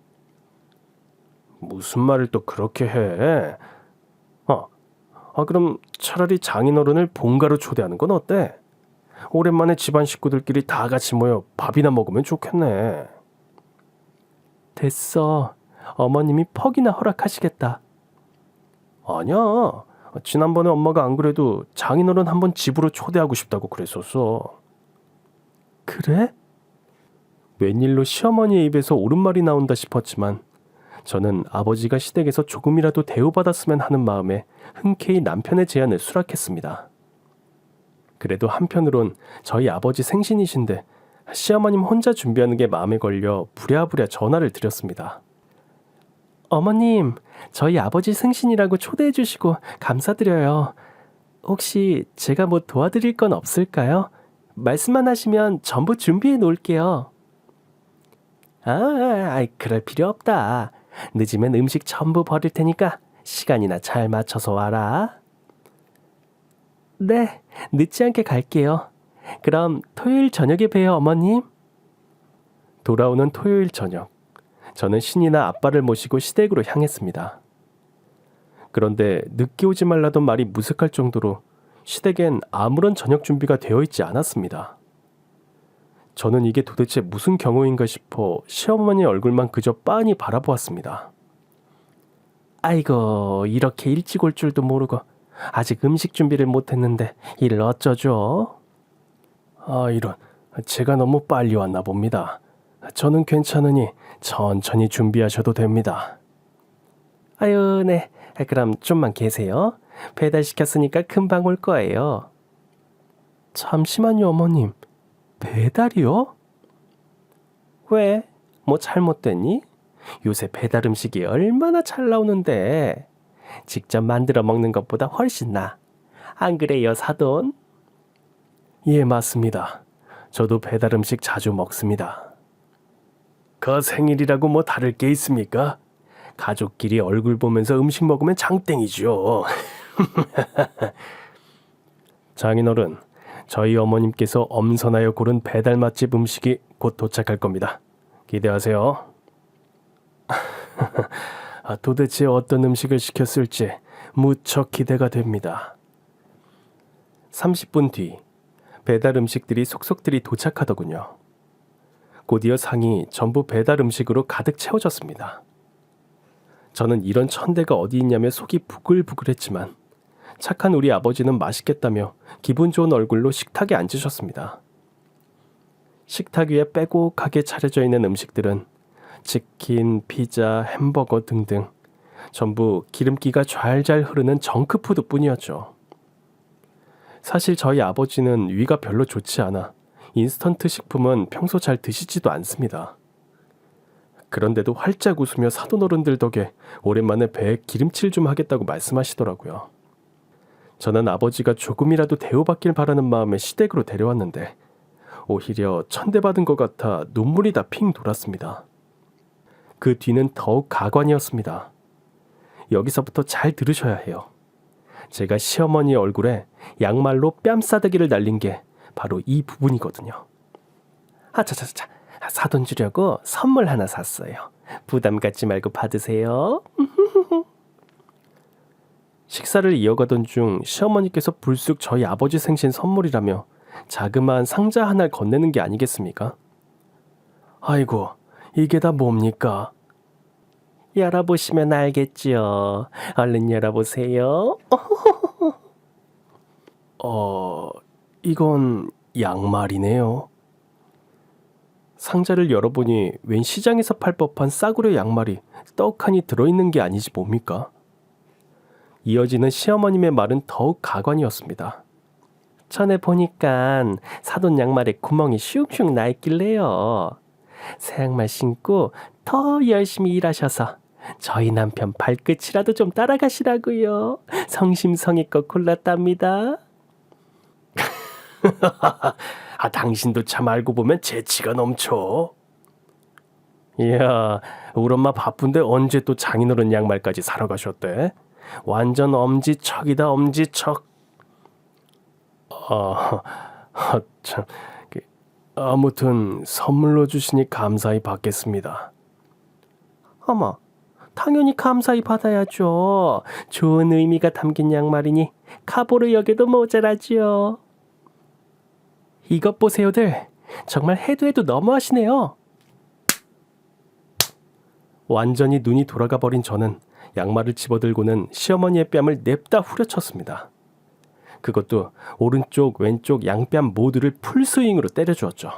무슨 말을 또 그렇게 해? 그럼 차라리 장인어른을 본가로 초대하는 건 어때? 오랜만에 집안 식구들끼리 다 같이 모여 밥이나 먹으면 좋겠네. 됐어. 어머님이 퍽이나 허락하시겠다. 아니야. 지난번에 엄마가 안 그래도 장인어른 한번 집으로 초대하고 싶다고 그랬었어. 그래? 웬일로 시어머니의 입에서 옳은 말이 나온다 싶었지만 저는 아버지가 시댁에서 조금이라도 대우받았으면 하는 마음에 흔쾌히 남편의 제안을 수락했습니다. 그래도 한편으론 저희 아버지 생신이신데 시어머님 혼자 준비하는 게 마음에 걸려 부랴부랴 전화를 드렸습니다. 어머님, 저희 아버지 생신이라고 초대해 주시고 감사드려요. 혹시 제가 뭐 도와드릴 건 없을까요? 말씀만 하시면 전부 준비해 놓을게요. 그럴 필요 없다. 늦으면 음식 전부 버릴 테니까 시간이나 잘 맞춰서 와라. 네, 늦지 않게 갈게요. 그럼 토요일 저녁에 봬요, 어머님. 돌아오는 토요일 저녁, 저는 신이나 아빠를 모시고 시댁으로 향했습니다. 그런데 늦게 오지 말라던 말이 무색할 정도로 시댁엔 아무런 저녁 준비가 되어 있지 않았습니다. 저는 이게 도대체 무슨 경우인가 싶어 시어머니 얼굴만 그저 빤히 바라보았습니다. 아이고, 이렇게 일찍 올 줄도 모르고 아직 음식 준비를 못했는데 이를 어쩌죠? 이런, 제가 너무 빨리 왔나 봅니다. 저는 괜찮으니 천천히 준비하셔도 됩니다. 아유, 네. 그럼 좀만 계세요. 배달시켰으니까 금방 올 거예요. 잠시만요, 어머님. 배달이요? 왜? 뭐 잘못됐니? 요새 배달 음식이 얼마나 잘 나오는데 직접 만들어 먹는 것보다 훨씬 나아. 안 그래요, 사돈? 예, 맞습니다. 저도 배달 음식 자주 먹습니다. 그 생일이라고 뭐 다를 게 있습니까? 가족끼리 얼굴 보면서 음식 먹으면 장땡이죠. 장인어른, 저희 어머님께서 엄선하여 고른 배달 맛집 음식이 곧 도착할 겁니다. 기대하세요. 도대체 어떤 음식을 시켰을지 무척 기대가 됩니다. 30분 뒤 배달 음식들이 속속들이 도착하더군요. 곧이어 상이 전부 배달 음식으로 가득 채워졌습니다. 저는 이런 천대가 어디 있냐며 속이 부글부글했지만 착한 우리 아버지는 맛있겠다며 기분 좋은 얼굴로 식탁에 앉으셨습니다. 식탁 위에 빼곡하게 차려져 있는 음식들은 치킨, 피자, 햄버거 등등 전부 기름기가 좔좔 흐르는 정크푸드 뿐이었죠. 사실 저희 아버지는 위가 별로 좋지 않아 인스턴트 식품은 평소 잘 드시지도 않습니다. 그런데도 활짝 웃으며 사돈어른들 덕에 오랜만에 배에 기름칠 좀 하겠다고 말씀하시더라고요. 저는 아버지가 조금이라도 대우받길 바라는 마음에 시댁으로 데려왔는데 오히려 천대받은 것 같아 눈물이 다 핑 돌았습니다. 그 뒤는 더욱 가관이었습니다. 여기서부터 잘 들으셔야 해요. 제가 시어머니의 얼굴에 양말로 뺨싸대기를 날린 게 바로 이 부분이거든요. 차차차차, 사돈 주려고 선물 하나 샀어요. 부담 갖지 말고 받으세요. 식사를 이어가던 중 시어머니께서 불쑥 저희 아버지 생신 선물이라며 자그마한 상자 하나를 건네는 게 아니겠습니까? 아이고, 이게 다 뭡니까? 열어보시면 알겠지요. 얼른 열어보세요. 이건 양말이네요. 상자를 열어보니 웬 시장에서 팔 법한 싸구려 양말이 떡하니 들어있는 게 아니지 뭡니까? 이어지는 시어머님의 말은 더욱 가관이었습니다. 전에 보니깐 사돈 양말에 구멍이 슉슉 나 있길래요. 새 양말 신고 더 열심히 일하셔서 저희 남편 발끝이라도 좀 따라가시라고요. 성심성의껏 골랐답니다. 당신도 참 알고 보면 재치가 넘쳐. 이야, 우리 엄마 바쁜데 언제 또 장인어른 양말까지 사러 가셨대? 완전 엄지척이다, 엄지척. 참. 아무튼 선물로 주시니 감사히 받겠습니다. 어머, 당연히 감사히 받아야죠. 좋은 의미가 담긴 양말이니 카보르 여겨도 모자라지요. 이것 보세요들. 정말 해도 해도 너무하시네요. 완전히 눈이 돌아가 버린 저는 양말을 집어들고는 시어머니의 뺨을 냅다 후려쳤습니다. 그것도 오른쪽 왼쪽 양뺨 모두를 풀스윙으로 때려주었죠.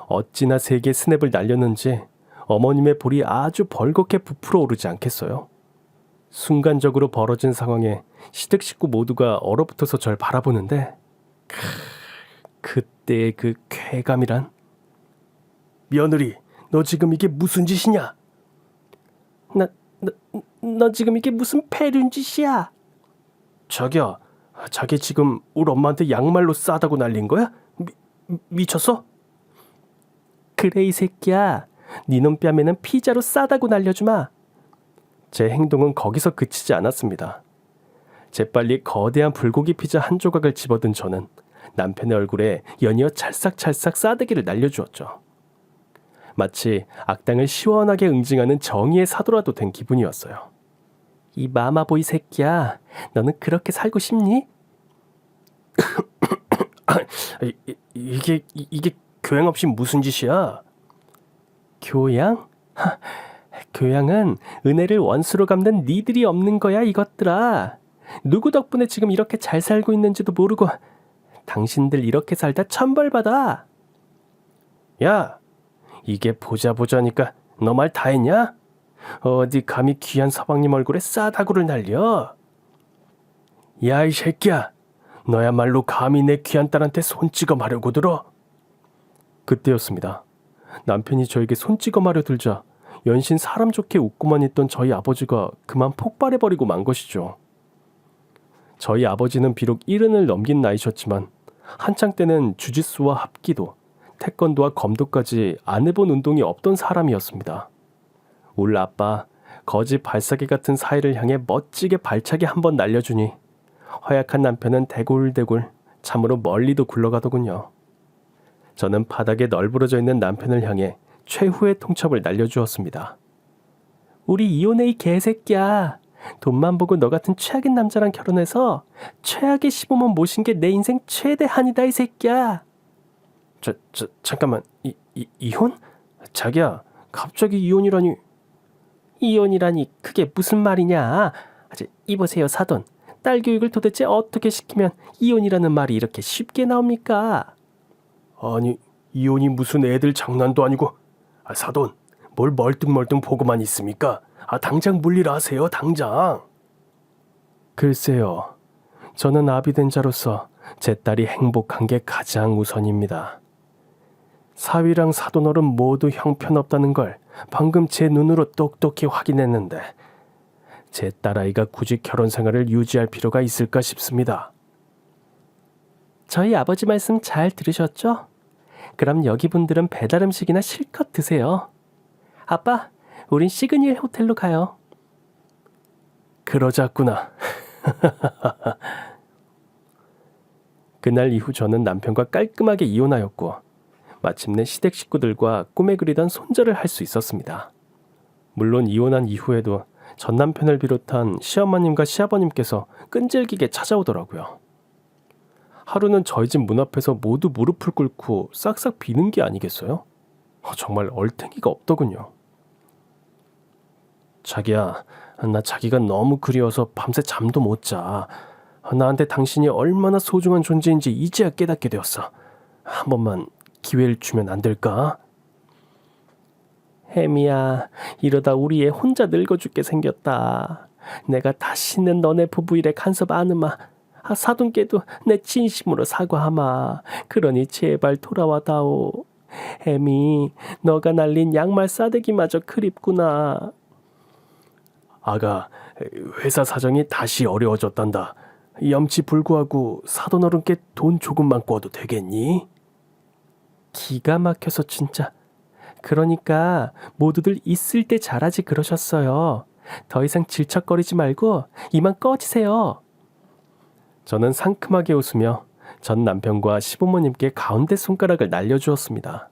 어찌나 세게 스냅을 날렸는지 어머님의 볼이 아주 벌겋게 부풀어 오르지 않겠어요? 순간적으로 벌어진 상황에 시댁 식구 모두가 얼어붙어서 절 바라보는데 그때의 그 쾌감이란. 며느리, 너 지금 이게 무슨 짓이냐? 너 지금 이게 무슨 패륜 짓이야? 자기야, 자기 지금 우리 엄마한테 양말로 싸다고 날린 거야? 미쳤어? 그래 이 새끼야, 니놈 뺨에는 피자로 싸다고 날려주마. 제 행동은 거기서 그치지 않았습니다. 재빨리 거대한 불고기 피자 한 조각을 집어든 저는 남편의 얼굴에 연이어 찰싹찰싹 싸대기를 날려주었죠. 마치 악당을 시원하게 응징하는 정의의 사도라도 된 기분이었어요. 이 마마보이 새끼야, 너는 그렇게 살고 싶니? 이게 교양 없이 무슨 짓이야? 교양? 교양은 은혜를 원수로 갚는 니들이 없는 거야 이것들아. 누구 덕분에 지금 이렇게 잘 살고 있는지도 모르고 당신들 이렇게 살다 천벌받아. 야, 이게 보자니까 너 말 다 했냐? 어디 감히 귀한 서방님 얼굴에 싸다구를 날려? 야, 이 새끼야, 너야말로 감히 내 귀한 딸한테 손찌검하려고 들어? 그때였습니다. 남편이 저에게 손찌검하려 들자 연신 사람 좋게 웃고만 있던 저희 아버지가 그만 폭발해버리고 만 것이죠. 저희 아버지는 비록 70을 넘긴 나이셨지만 한창 때는 주짓수와 합기도, 태권도와 검도까지 안 해본 운동이 없던 사람이었습니다. 울 아빠, 거지 발사기 같은 사이를 향해 멋지게 발차기 한번 날려주니 허약한 남편은 대굴대굴 참으로 멀리도 굴러가더군요. 저는 바닥에 널브러져 있는 남편을 향해 최후의 통첩을 날려주었습니다. 우리 이혼해 이 개새끼야. 돈만 보고 너 같은 최악인 남자랑 결혼해서 최악의 시부모 모신 게 내 인생 최대 한이다 이 새끼야. 잠깐만, 이혼? 자기야, 갑자기 이혼이라니. 이혼이라니 그게 무슨 말이냐? 이보세요 사돈, 딸 교육을 도대체 어떻게 시키면 이혼이라는 말이 이렇게 쉽게 나옵니까? 아니, 이혼이 무슨 애들 장난도 아니고. 사돈, 뭘 멀뚱멀뚱 보고만 있습니까? 당장 물리라 하세요, 당장. 글쎄요, 저는 아비된 자로서 제 딸이 행복한 게 가장 우선입니다. 사위랑 사돈어른 모두 형편없다는 걸 방금 제 눈으로 똑똑히 확인했는데 제 딸아이가 굳이 결혼 생활을 유지할 필요가 있을까 싶습니다. 저희 아버지 말씀 잘 들으셨죠? 그럼 여기 분들은 배달 음식이나 실컷 드세요. 아빠, 우린 시그니엘 호텔로 가요. 그러자꾸나. 그날 이후 저는 남편과 깔끔하게 이혼하였고 마침내 시댁 식구들과 꿈에 그리던 손절을 할 수 있었습니다. 물론 이혼한 이후에도 전 남편을 비롯한 시어머님과 시아버님께서 끈질기게 찾아오더라고요. 하루는 저희 집 문 앞에서 모두 무릎을 꿇고 싹싹 비는 게 아니겠어요? 정말 얼탱이가 없더군요. 자기야, 나 자기가 너무 그리워서 밤새 잠도 못 자. 나한테 당신이 얼마나 소중한 존재인지 이제야 깨닫게 되었어. 한 번만 기회를 주면 안 될까? 혜미야, 이러다 우리 애 혼자 늙어 죽게 생겼다. 내가 다시는 너네 부부 일에 간섭 안 하마. 사돈께도 내 진심으로 사과하마. 그러니 제발 돌아와다오. 혜미, 너가 날린 양말 싸대기마저 그립구나. 아가, 회사 사정이 다시 어려워졌단다. 염치불구하고 사돈어른께 돈 조금만 꿔도 되겠니? 기가 막혀서 진짜. 그러니까 모두들 있을 때 잘하지 그러셨어요. 더 이상 질척거리지 말고 이만 꺼지세요. 저는 상큼하게 웃으며 전 남편과 시부모님께 가운데 손가락을 날려주었습니다.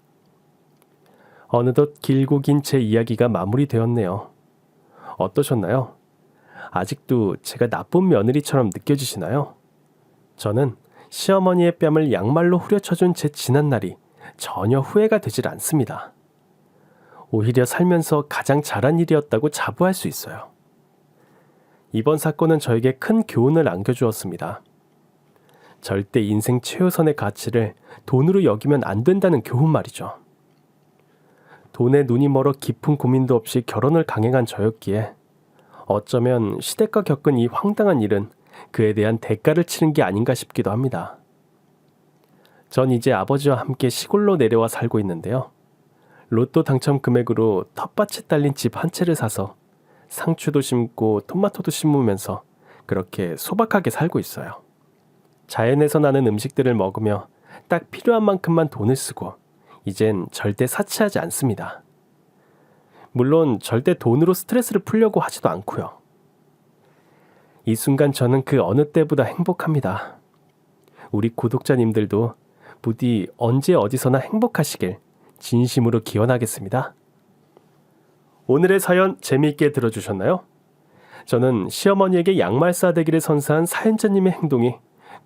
어느덧 길고 긴 제 이야기가 마무리되었네요. 어떠셨나요? 아직도 제가 나쁜 며느리처럼 느껴지시나요? 저는 시어머니의 뺨을 양말로 후려쳐준 제 지난날이 전혀 후회가 되질 않습니다. 오히려 살면서 가장 잘한 일이었다고 자부할 수 있어요. 이번 사건은 저에게 큰 교훈을 안겨주었습니다. 절대 인생 최우선의 가치를 돈으로 여기면 안 된다는 교훈 말이죠. 돈에 눈이 멀어 깊은 고민도 없이 결혼을 강행한 저였기에 어쩌면 시댁과 겪은 이 황당한 일은 그에 대한 대가를 치른 게 아닌가 싶기도 합니다. 전 이제 아버지와 함께 시골로 내려와 살고 있는데요. 로또 당첨 금액으로 텃밭에 딸린 집 한 채를 사서 상추도 심고 토마토도 심으면서 그렇게 소박하게 살고 있어요. 자연에서 나는 음식들을 먹으며 딱 필요한 만큼만 돈을 쓰고 이젠 절대 사치하지 않습니다. 물론 절대 돈으로 스트레스를 풀려고 하지도 않고요. 이 순간 저는 그 어느 때보다 행복합니다. 우리 구독자님들도 부디 언제 어디서나 행복하시길 진심으로 기원하겠습니다. 오늘의 사연 재미있게 들어주셨나요? 저는 시어머니에게 양말 싸대기를 선사한 사연자님의 행동이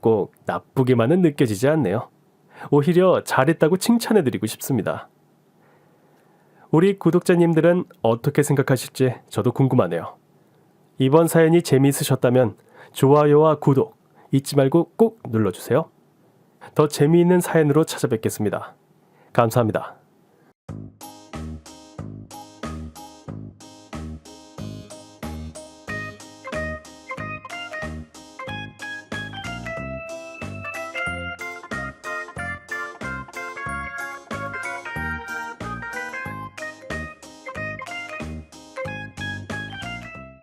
꼭 나쁘게만은 느껴지지 않네요. 오히려 잘했다고 칭찬해드리고 싶습니다. 우리 구독자님들은 어떻게 생각하실지 저도 궁금하네요. 이번 사연이 재미있으셨다면 좋아요와 구독 잊지 말고 꼭 눌러주세요. 더 재미있는 사연으로 찾아뵙겠습니다. 감사합니다.